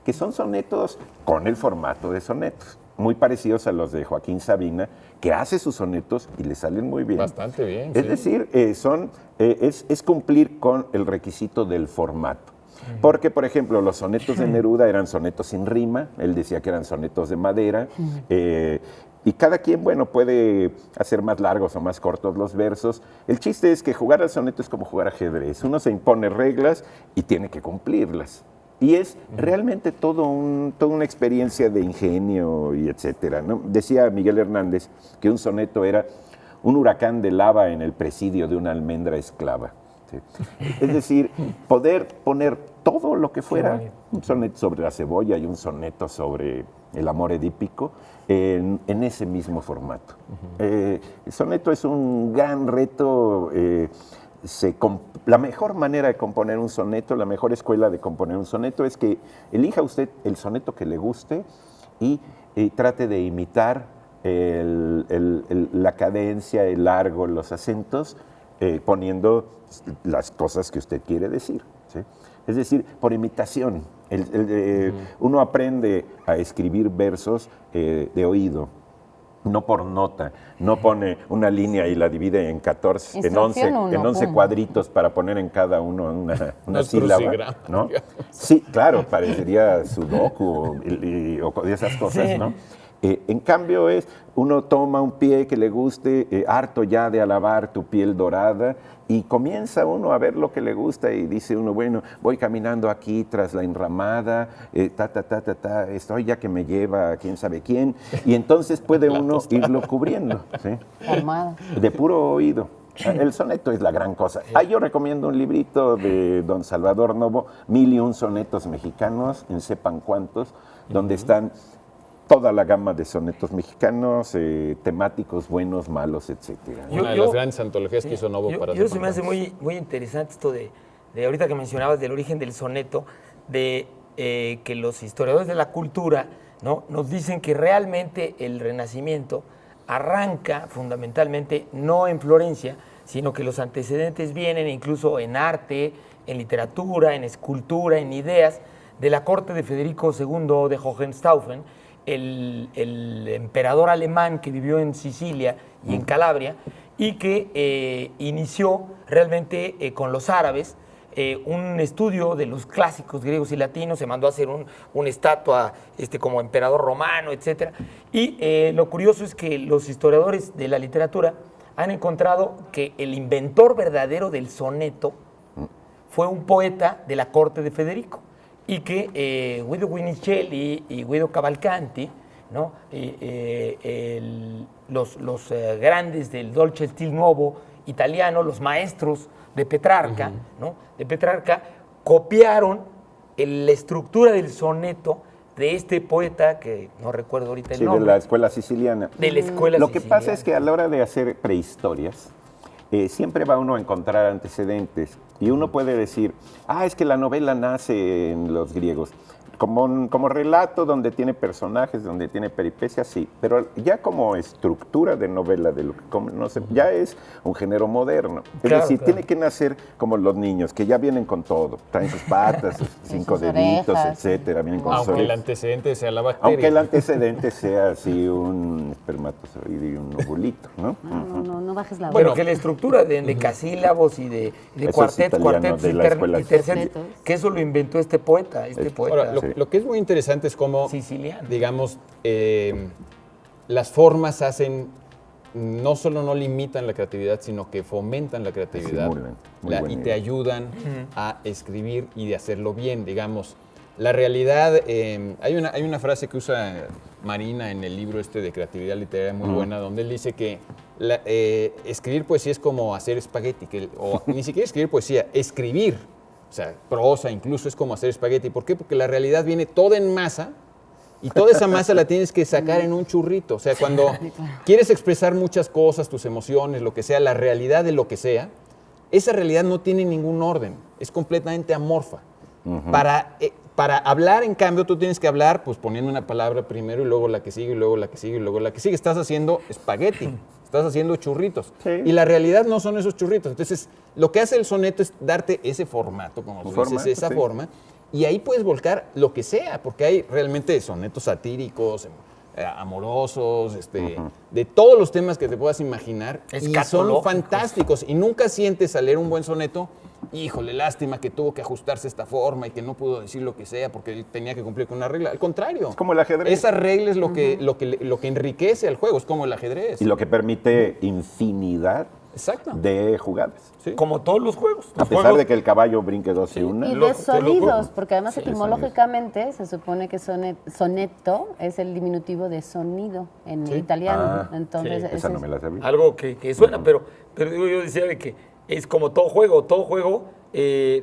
que son sonetos con el formato de sonetos, muy parecidos a los de Joaquín Sabina, que hace sus sonetos y le salen muy bien. Bastante bien. Es decir, es cumplir con el requisito del formato. Porque, por ejemplo, los sonetos de Neruda eran sonetos sin rima, él decía que eran sonetos de madera, y cada quien, bueno, puede hacer más largos o más cortos los versos. El chiste es que jugar al soneto es como jugar ajedrez. Uno se impone reglas y tiene que cumplirlas. Y es realmente toda una experiencia de ingenio y etcétera, ¿no? Decía Miguel Hernández que un soneto era un huracán de lava en el presidio de una almendra esclava. ¿Sí? Es decir, poder poner todo lo que fuera, un soneto sobre la cebolla y un soneto sobre el amor edípico, en ese mismo formato. El soneto es un gran reto. La mejor manera de componer un soneto, la mejor escuela de componer un soneto es que elija usted el soneto que le guste y trate de imitar la cadencia, el largo, los acentos, poniendo las cosas que usted quiere decir, ¿sí? Es decir, por imitación. Uno aprende a escribir versos de oído, no por nota. No pone una línea y la divide en 11 cuadritos para poner en cada uno una sílaba, ¿no? Sí, claro, parecería sudoku o esas cosas, ¿no? En cambio uno toma un pie que le guste, harto ya de alabar tu piel dorada, y comienza uno a ver lo que le gusta y dice uno, bueno, voy caminando aquí tras la enramada, estoy ya que me lleva quién sabe quién, y entonces puede uno irlo cubriendo, ¿sí? De puro oído. El soneto es la gran cosa. Yo recomiendo un librito de don Salvador Novo, 1001 sonetos mexicanos, en sepan cuántos, donde están toda la gama de sonetos mexicanos, temáticos, buenos, malos, etcétera. Una de las grandes antologías que hizo Novo para Yo se me hace muy interesante esto de ahorita que mencionabas del origen del soneto, de que los historiadores de la cultura, ¿no?, nos dicen que realmente el Renacimiento arranca fundamentalmente no en Florencia, sino que los antecedentes vienen incluso en arte, en literatura, en escultura, en ideas de la corte de Federico II de Hohenstaufen, el emperador alemán que vivió en Sicilia y en Calabria, y que inició realmente con los árabes un estudio de los clásicos griegos y latinos. Se mandó a hacer una estatua como emperador romano, etc. Y lo curioso es que los historiadores de la literatura han encontrado que el inventor verdadero del soneto fue un poeta de la corte de Federico, y que Guido Guinicelli y Guido Cavalcanti, ¿no?, los grandes del Dolce Stil Nuovo italiano, los maestros de Petrarca, ¿no?, de Petrarca, copiaron la estructura del soneto de este poeta, que no recuerdo ahorita el nombre. De la escuela siciliana. De la escuela Lo siciliana. que pasa es que a la hora de hacer prehistorias, siempre va uno a encontrar antecedentes, y uno puede decir, es que la novela nace en los griegos. Como relato donde tiene personajes, donde tiene peripecias, sí, pero ya como estructura de novela, ya es un género moderno. Es decir, tiene que nacer como los niños, que ya vienen con todo, traen sus patas, sus 5 deditos, etcétera, vienen con Aunque el antecedente sea la bacteria. Aunque el antecedente sea así un espermatozoide y un ovulito, ¿no? No bajes la voz. Bueno, que la estructura de decasílabos y de cuartetos y tercetos, que eso lo inventó este poeta. Ahora, lo que es muy interesante es cómo, siciliano, digamos, las formas no solo no limitan la creatividad, sino que fomentan la creatividad, y te ayudan a escribir y de hacerlo bien, digamos. La realidad, hay una frase que usa Marina en el libro de creatividad literaria muy buena, donde él dice que escribir poesía es como hacer espagueti, o ni siquiera escribir poesía, escribir, o sea, prosa incluso, es como hacer espagueti. ¿Por qué? Porque la realidad viene toda en masa Y toda esa masa la tienes que sacar en un churrito. O sea, cuando quieres expresar muchas cosas, tus emociones, lo que sea, la realidad de lo que sea, esa realidad no tiene ningún orden, es completamente amorfa. Para hablar, en cambio, tú tienes que hablar pues poniendo una palabra primero y luego la que sigue, y luego la que sigue, y luego la que sigue. Estás haciendo espagueti, estás haciendo churritos. Sí. Y la realidad no son esos churritos. Entonces, lo que hace el soneto es darte ese formato, como tú dices, esa forma, y ahí puedes volcar lo que sea, porque hay realmente sonetos satíricos, amorosos, de todos los temas que te puedas imaginar, y son fantásticos. Y nunca sientes al leer un buen soneto, híjole, lástima que tuvo que ajustarse esta forma y que no pudo decir lo que sea porque él tenía que cumplir con una regla. Al contrario. Es como el ajedrez. Esa regla es lo que enriquece al juego, es como el ajedrez. Y lo que permite infinidad de jugadas. Sí. Como todos los juegos. A pesar de que el caballo brinque 2 y 1. Y de sonidos, porque además etimológicamente se supone que soneto es el diminutivo de sonido en italiano. Entonces, esa no me la sabía. Algo que suena, pero digo, yo decía de que es como todo juego,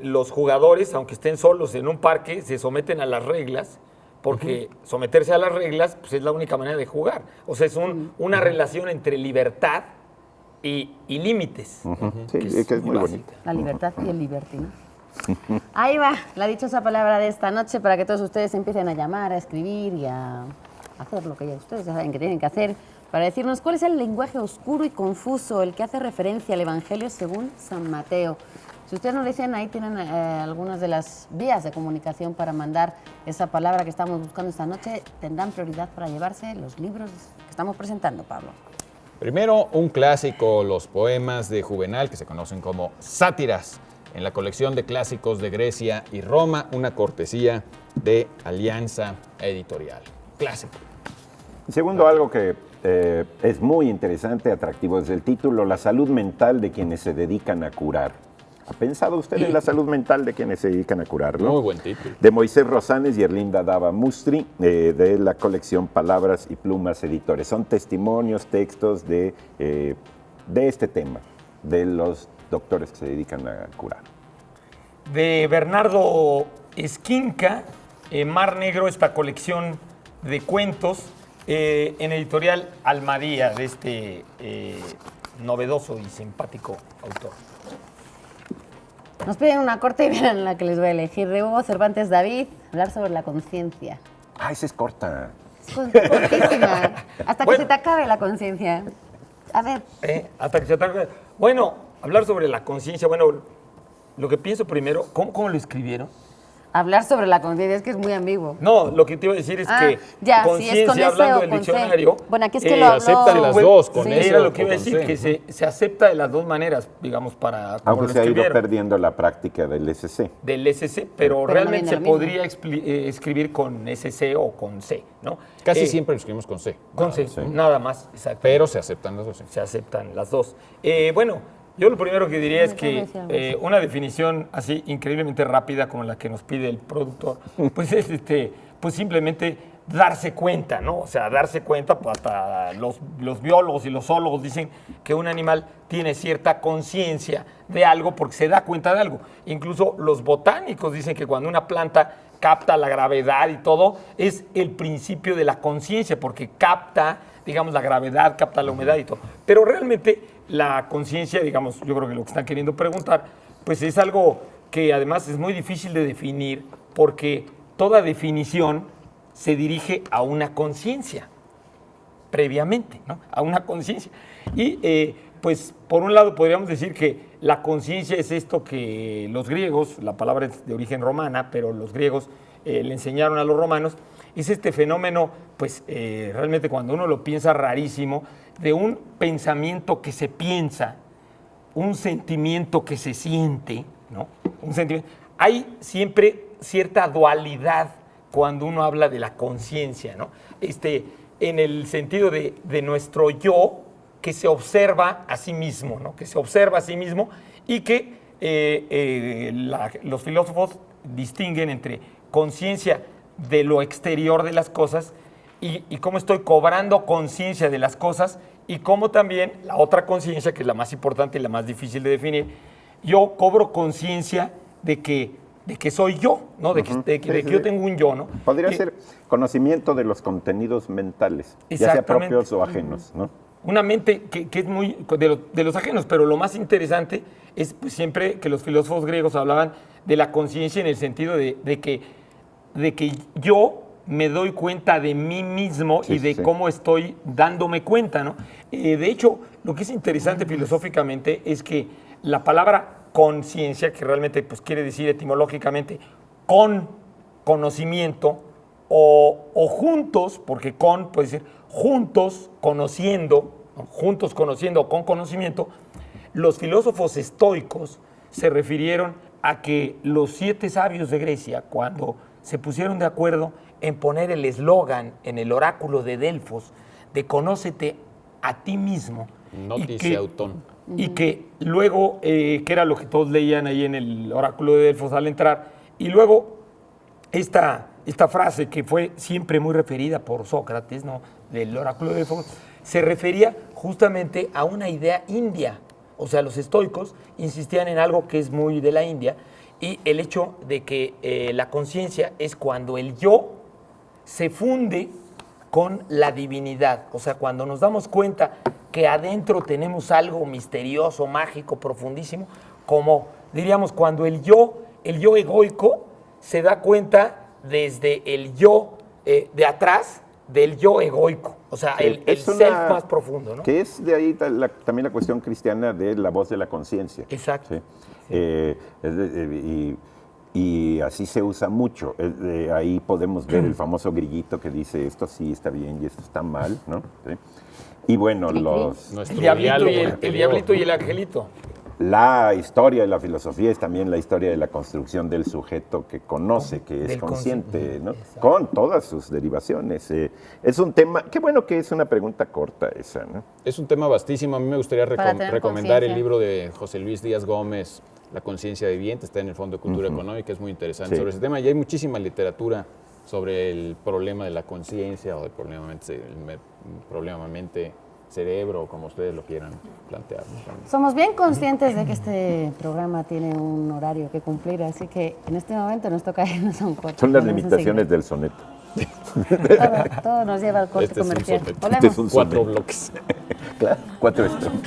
los jugadores, aunque estén solos en un parque, se someten a las reglas, porque someterse a las reglas pues, es la única manera de jugar. O sea, es una relación entre libertad y límites. Sí, que es muy bonito. La libertad y el libertino. Ahí va la dichosa palabra de esta noche para que todos ustedes empiecen a llamar, a escribir y a hacer lo que ya ustedes ya saben que tienen que hacer para decirnos cuál es el lenguaje oscuro y confuso, el que hace referencia al Evangelio según San Mateo. Si ustedes nos dicen, ahí tienen algunas de las vías de comunicación para mandar esa palabra que estamos buscando esta noche, tendrán prioridad para llevarse los libros que estamos presentando, Pablo. Primero, un clásico, los poemas de Juvenal, que se conocen como sátiras, en la colección de clásicos de Grecia y Roma, una cortesía de Alianza Editorial. Clásico. Y segundo, algo que es muy interesante, atractivo desde el título, la salud mental de quienes se dedican a curar. ¿Ha pensado usted en la salud mental de quienes se dedican a curar? ¿No? Muy buen título. De Moisés Rosanes y Erlinda Dava Mustri, de la colección Palabras y Plumas Editores. Son testimonios, textos de este tema, de los doctores que se dedican a curar. De Bernardo Esquinca, Mar Negro, esta colección de cuentos en editorial Almadía, de este novedoso y simpático autor. Nos piden una corta y miren la que les voy a elegir. De Hugo Cervantes David, hablar sobre la conciencia. Ah, esa es corta. Es cortísima. Hasta que se te acabe la conciencia. A ver. Hasta que se te acabe. Bueno, hablar sobre la conciencia. Bueno, lo que pienso primero, ¿cómo lo escribieron? Hablar sobre la conciencia es que es muy ambiguo. No, lo que te iba a decir es que ya, conciencia, si hablando del diccionario... Bueno, aquí es que lo habló... Se aceptan las dos, con eso. Era lo que iba a decir, que se acepta de las dos maneras, digamos, para... Aunque se ha ido perdiendo la práctica del SC. Del SC, pero realmente se podría escribir con SC o con C, ¿no? Casi siempre lo escribimos con C. Con C, nada más, exacto. Pero se aceptan las dos. Sí. Se aceptan las dos. Bueno... Yo lo primero que diría es que una definición así increíblemente rápida como la que nos pide el productor, pues es pues simplemente darse cuenta, ¿no? O sea, darse cuenta, pues hasta los biólogos y los zoólogos dicen que un animal tiene cierta conciencia de algo porque se da cuenta de algo. Incluso los botánicos dicen que cuando una planta capta la gravedad y todo, es el principio de la conciencia porque capta, digamos, la gravedad, capta la humedad y todo. Pero realmente la conciencia, digamos, yo creo que lo que están queriendo preguntar, pues es algo que además es muy difícil de definir porque toda definición se dirige a una conciencia, previamente, ¿no? A una conciencia. Y pues por un lado podríamos decir que la conciencia es esto que los griegos, la palabra es de origen romana, pero los griegos le enseñaron a los romanos, es este fenómeno, pues realmente cuando uno lo piensa rarísimo, de un pensamiento que se piensa, un sentimiento que se siente, ¿no? Un sentimiento. Hay siempre cierta dualidad cuando uno habla de la conciencia, ¿no? En el sentido de nuestro yo que se observa a sí mismo, ¿no? Que se observa a sí mismo y que los filósofos distinguen entre conciencia de lo exterior de las cosas y cómo estoy cobrando conciencia de las cosas y cómo también la otra conciencia, que es la más importante y la más difícil de definir, yo cobro conciencia de que que soy yo, ¿no? De que yo tengo un yo, ¿no? Podría ser conocimiento de los contenidos mentales, ya sea Exactamente. propios o ajenos, ¿no? Una mente que es muy de los ajenos, pero lo más interesante es pues, siempre que los filósofos griegos hablaban de la conciencia en el sentido de que yo me doy cuenta de mí mismo Sí, y de sí. cómo estoy dándome cuenta, ¿no? De hecho, lo que es interesante filosóficamente es que la palabra conciencia, que realmente pues, quiere decir etimológicamente con conocimiento o juntos, porque con puede decir juntos conociendo, ¿no? Juntos conociendo o con conocimiento, los filósofos estoicos se refirieron a que los 7 sabios de Grecia, cuando se pusieron de acuerdo en poner el eslogan en el oráculo de Delfos de conócete a ti mismo. Notice autón. Y que luego, que era lo que todos leían ahí en el oráculo de Delfos al entrar, y luego esta frase que fue siempre muy referida por Sócrates, ¿no? Del oráculo de Delfos, se refería justamente a una idea india. O sea, los estoicos insistían en algo que es muy de la India, y el hecho de que la conciencia es cuando el yo se funde con la divinidad. O sea, cuando nos damos cuenta que adentro tenemos algo misterioso, mágico, profundísimo, como diríamos cuando el yo egoico se da cuenta desde el yo de atrás del yo egoico. O sea, Sí, el es self más profundo, ¿no? Que es de ahí también la cuestión cristiana de la voz de la conciencia. Exacto. ¿Sí? Y así se usa mucho. Ahí podemos ver el famoso grillito que dice esto sí está bien y esto está mal, ¿no? ¿Sí? Y bueno, Nuestro El diablito, y diálogo el diablito y el angelito. la historia de la filosofía es también la historia de la construcción del sujeto que conoce, que es Del consciente, ¿no? Exacto. Con todas sus derivaciones. Es un tema, qué bueno que es una pregunta corta esa, ¿no? Es un tema vastísimo. A mí me gustaría Para tener recomendar el conciencia. libro de José Luis Díaz Gómez, La conciencia viviente, está en el Fondo de Cultura Económica, es muy interesante Sí. sobre ese tema. Y hay muchísima literatura sobre el problema de la conciencia o el problema mente cerebro, como ustedes lo quieran plantear, ¿no? Somos bien conscientes de que este programa tiene un horario que cumplir, así que en este momento nos toca irnos a un corte. Son las Volvemos limitaciones del soneto. enseguida. Todo nos lleva al corte Este es un comercial. soneto. Volvemos. Este es un 4 soneto. bloques. Claro, 4 estrofas.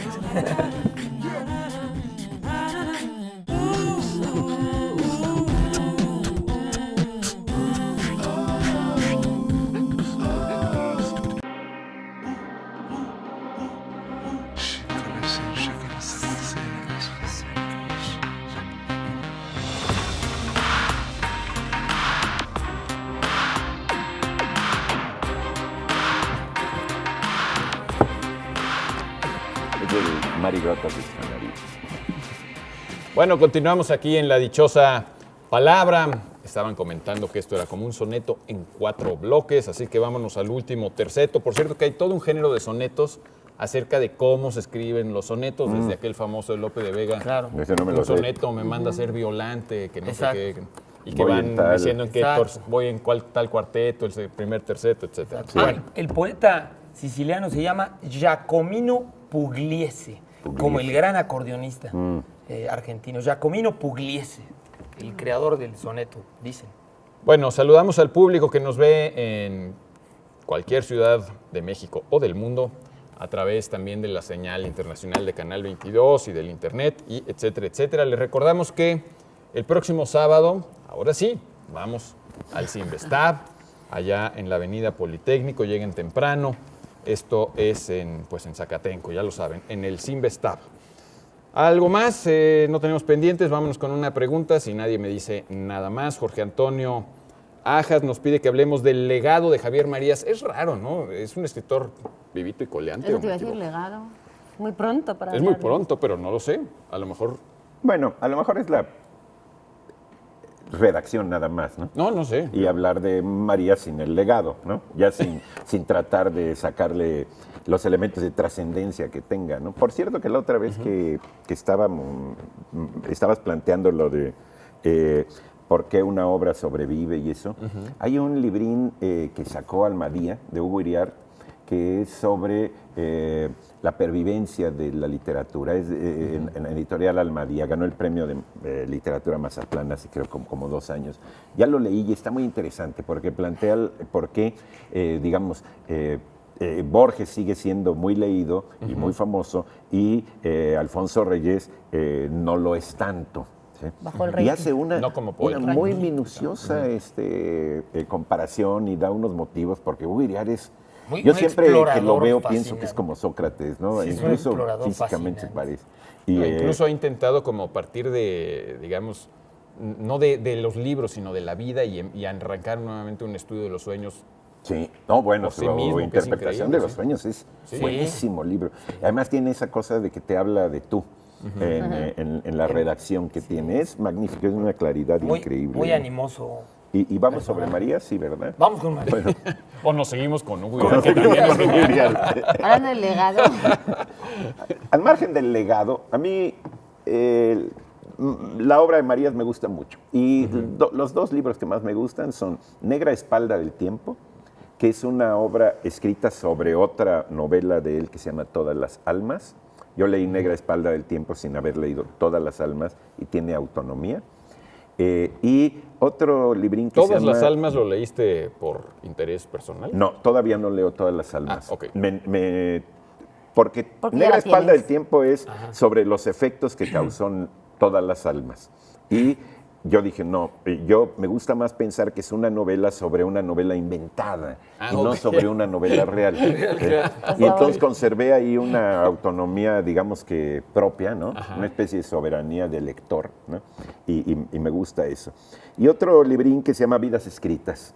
Es el Marigrotas de Sanari. Bueno, continuamos aquí en La Dichosa Palabra. Estaban comentando que esto era como un soneto en 4 bloques, así que vámonos al último terceto. Por cierto, que hay todo un género de sonetos acerca de cómo se escriben los sonetos, desde aquel famoso de Lope de Vega. Claro. Ese no me Un lo sé. soneto me manda a ser violante, que no Exacto. sé qué, y que Voy van en tal. diciendo en qué Exacto. voy en cuál tal cuarteto, el primer terceto, etcétera. Bueno, el poeta siciliano se llama Giacomino Pugliese, como el gran acordeonista argentino. Giacomino Pugliese, el creador del soneto, dicen. Bueno, saludamos al público que nos ve en cualquier ciudad de México o del mundo, a través también de la señal internacional de Canal 22 y del internet, y etcétera, etcétera. Les recordamos que el próximo sábado, ahora sí, vamos al Sinvestab, allá en la Avenida Politécnico, lleguen temprano. Esto es en Zacatenco, ya lo saben, en el Sinvestab. Algo más, no tenemos pendientes, vámonos con una pregunta, si nadie me dice nada más. Jorge Antonio Ajas nos pide que hablemos del legado de Javier Marías. Es raro, ¿no? Es un escritor vivito y coleante. Eso ¿o te me iba a decir, equivoco? legado. Muy pronto para Es muy hablar de- pronto, pero no lo sé. A lo mejor, Bueno, a lo mejor es la redacción nada más, ¿no? no sé. Y hablar de María sin el legado, ¿no? Ya sin tratar de sacarle los elementos de trascendencia que tenga, ¿no? Por cierto, que la otra vez que estabas planteando lo de por qué una obra sobrevive y eso, hay un librín que sacó Almadía, de Hugo Iriar, que es sobre la pervivencia de la literatura. Es en la editorial Almadía, ganó el premio de literatura Mazatlán hace creo como 2 años. Ya lo leí y está muy interesante porque plantea por qué, digamos, Borges sigue siendo muy leído y muy famoso y Alfonso Reyes no lo es tanto. ¿sí? Bajo el Y rating. hace una poeta. muy minuciosa comparación y da unos motivos porque Hugo Iriart es... Muy- Yo un siempre que lo explorador veo pienso fascinante. que es como Sócrates, ¿no? Sí, es un Incluso explorador físicamente se fascinante. parece. Y, Incluso ha intentado como partir de, digamos, no de los libros, sino de la vida y arrancar nuevamente un estudio de los sueños. sí, no, bueno, Por sí su mismo, que es interpretación increíble, de los sí. sueños es Sí. buenísimo libro. Además tiene esa cosa de que te habla de tú en la redacción que tiene. Es magnífico, es una claridad increíble. Muy animoso. Y vamos sobre María, sí, ¿verdad? Vamos con María. Bueno, O nos seguimos con Hugo, con que también es Hugo Iriart. Hablando del legado, Al margen del legado, a mí la obra de Marías me gusta mucho. Y los 2 libros que más me gustan son Negra Espalda del Tiempo, que es una obra escrita sobre otra novela de él que se llama Todas las Almas. Yo leí Negra Espalda del Tiempo sin haber leído Todas las Almas y tiene autonomía. Y otro librín que se ¿Todas llama... las almas lo leíste por interés personal? No, todavía no leo Todas las Almas. Ah, ok. Porque Porque ya Negra la Espalda tienes. del Tiempo es sobre los efectos que causó Todas las Almas. Y yo dije, no, yo me gusta más pensar que es una novela sobre una novela inventada y no ok. sobre una novela real. Y entonces conservé ahí una autonomía, digamos que propia, ¿no? Una especie de soberanía del lector, ¿no? Y me gusta eso. Y otro librín que se llama Vidas Escritas,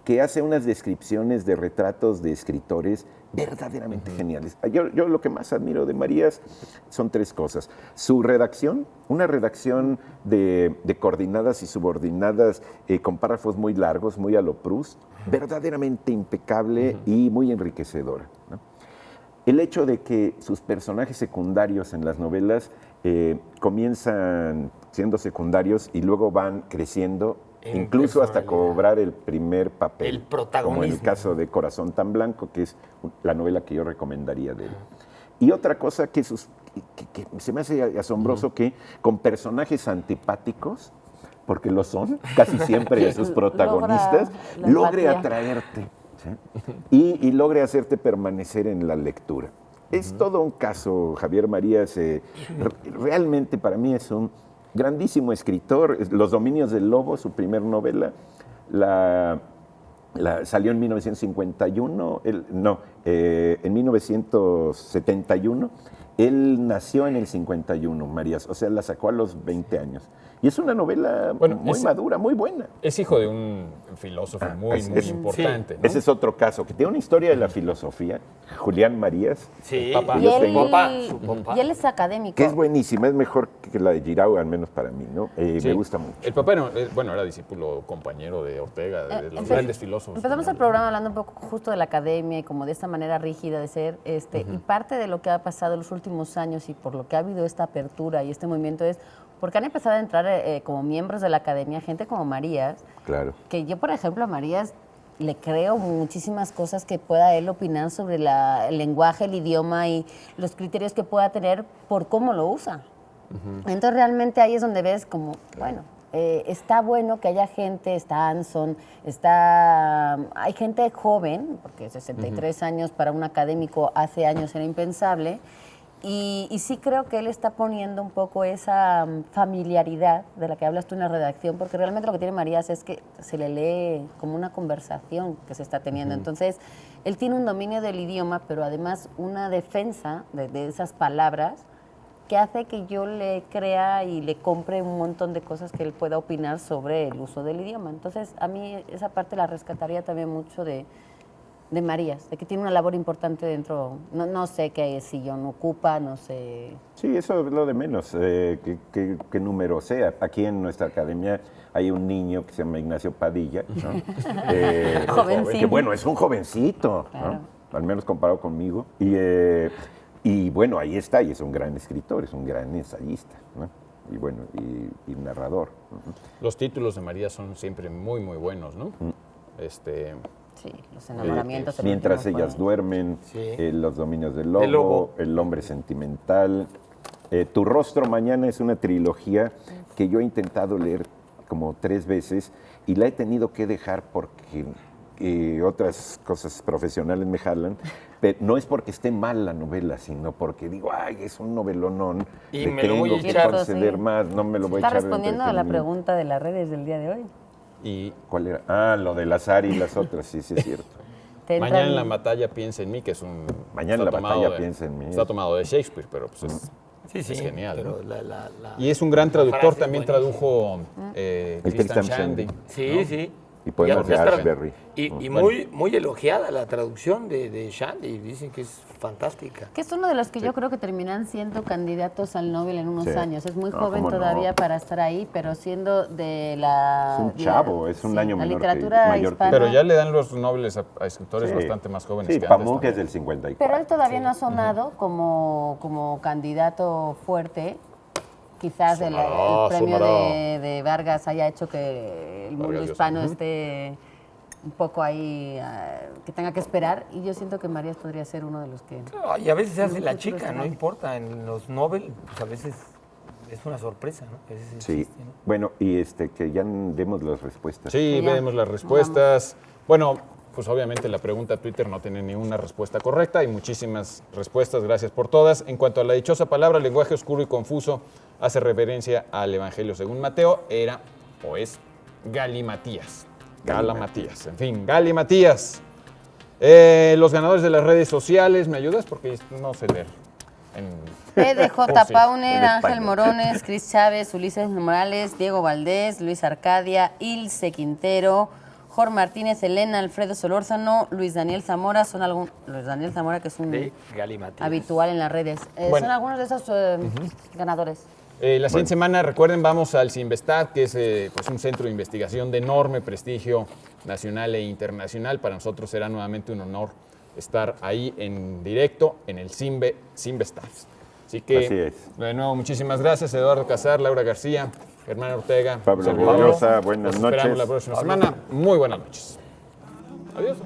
que hace unas descripciones de retratos de escritores verdaderamente geniales. Yo lo que más admiro de Marías son 3 cosas. Su redacción, una redacción de coordinadas y subordinadas con párrafos muy largos, muy a lo Proust, verdaderamente impecable y muy enriquecedora, ¿no? El hecho de que sus personajes secundarios en las novelas comienzan siendo secundarios y luego van creciendo, En incluso hasta personalidad. cobrar el primer papel. El protagonismo. Como en el caso de Corazón tan Blanco, que es la novela que yo recomendaría de él. Y otra cosa que se me hace asombroso que con personajes antipáticos, porque lo son, casi siempre sus protagonistas, la logre empatía. atraerte, ¿sí? y logre hacerte permanecer en la lectura. Es todo un caso, Javier Marías. Realmente para mí es un grandísimo escritor. Los Dominios del Lobo, su primer novela, salió en 1951, en 1971. Él nació en el 51, Marías, o sea, la sacó a los 20 años. Y es una novela muy madura, muy buena. Es hijo de un filósofo muy importante, ¿no? Ese es otro caso, que tiene una historia de la filosofía, Julián Marías. Sí, Papá. Yo tengo- su papá. y él es académico. Que es buenísima, es mejor que la de Giraud, al menos para mí, ¿no? Sí. Me gusta mucho. El papá era discípulo, compañero de Ortega, de los grandes filósofos. Empezamos el programa hablando un poco justo de la academia y como de esta manera rígida de ser, y parte de lo que ha pasado en los últimos años y por lo que ha habido esta apertura y este movimiento es porque han empezado a entrar como miembros de la academia gente como Marías, Claro. que yo, por ejemplo, a Marías le creo muchísimas cosas que pueda él opinar sobre el lenguaje, el idioma y los criterios que pueda tener por cómo lo usa. Entonces realmente ahí es donde ves como, bueno, está bueno que haya gente, está Anson, hay gente joven, porque 63 años para un académico hace años era impensable, y sí creo que él está poniendo un poco esa familiaridad de la que hablas tú en la redacción, porque realmente lo que tiene Marías es que se le lee como una conversación que se está teniendo. Entonces, él tiene un dominio del idioma, pero además una defensa de esas palabras que hace que yo le crea y le compre un montón de cosas que él pueda opinar sobre el uso del idioma. Entonces, a mí esa parte la rescataría también mucho de Marías, de que tiene una labor importante dentro, no sé qué sillón ocupa, no sé. Sí, eso es lo de menos, qué número sea. Aquí en nuestra academia hay un niño que se llama Ignacio Padilla, ¿no? Jovencito. Que bueno, es un jovencito, Claro. ¿no? Al menos comparado conmigo. Y bueno, ahí está, y es un gran escritor, es un gran ensayista, ¿no? Y bueno, y narrador. Los títulos de María son siempre muy, muy buenos, ¿no? Sí, los enamoramientos. el Mientras último ellas fue- duermen, Sí. Los dominios del Del lobo, lobo. El hombre sentimental. Tu rostro mañana es una trilogía que yo he intentado leer como 3 veces y la he tenido que dejar porque otras cosas profesionales me jalan. Pero no es porque esté mal la novela, sino porque digo, ay, es un novelonón, Y le me lo voy a tengo que echar. conceder Sí. más, no me lo voy a Está echar de respondiendo a la entretenimiento. pregunta de las redes del día de hoy. Y ¿Cuál era? Ah, lo del azar y las otras, sí, sí es cierto. Te mañana entran- en la batalla piensa en mí, que es un... Mañana en está la tomado batalla de- piensa en mí. Está tomado de Shakespeare, pero pues es Sí, genial. pero ¿no? Y es un gran la traductor, frase también es buenísima. tradujo El Tristan Tristan Shandy. Shandy. Sí, sí. Y poemas Y de ahora- Ashbery. Y Bueno. muy elogiada la traducción de Shandy. Dicen que es fantástica. Que es uno de los que yo creo que terminan siendo candidatos al Nobel en unos Sí. años. Es muy No, joven cómo no. todavía para estar ahí, pero siendo de la... Es un chavo, es un año la menor que- literatura mayor que- hispana. Pero ya le dan los nobles a escritores Sí. bastante más jóvenes Sí, que antes. Pamuk es también. del 54. Pero él todavía no ha sonado como candidato fuerte. Quizás el premio sonará. de Vargas haya hecho que el mundo Vargas Llosa. hispano esté un poco ahí, que tenga que esperar. Y yo siento que Marías podría ser uno de los que... No, y a veces se hace la futuro chica, estará. no importa. En los Nobel, pues a veces es una sorpresa, ¿no? Ese es el Sí. chiste, ¿no? Bueno, y que ya demos las respuestas. Sí, Ya. vemos las respuestas. Bueno, pues obviamente la pregunta Twitter no tiene ninguna respuesta correcta. Hay muchísimas respuestas, gracias por todas. En cuanto a la dichosa palabra, lenguaje oscuro y confuso, hace referencia al Evangelio según Mateo, era o es Galimatías. Galamatías, en fin, Galimatías. Los ganadores de las redes sociales, ¿me ayudas? Porque no sé leer. PDJ Oh, sí, Pauner, en Ángel español. Morones, Cris Chávez, Ulises Morales, Diego Valdés, Luis Arcadia, Ilse Quintero, Jorge Martínez, Elena, Alfredo Solórzano, Luis Daniel Zamora, Luis Daniel Zamora, que es un De Galimatías. habitual en las redes. Bueno. Son algunos de esos ganadores. La siguiente semana, recuerden, vamos al Cinvestav, que es pues un centro de investigación de enorme prestigio nacional e internacional. Para nosotros será nuevamente un honor estar ahí en directo en el Cinvestav. Así que, Así es. de nuevo, muchísimas gracias, Eduardo Casar, Laura García, Germán Ortega. Pablo servidor. Villosa, buenas Los esperamos noches. la próxima semana. Muy buenas noches. Adiós.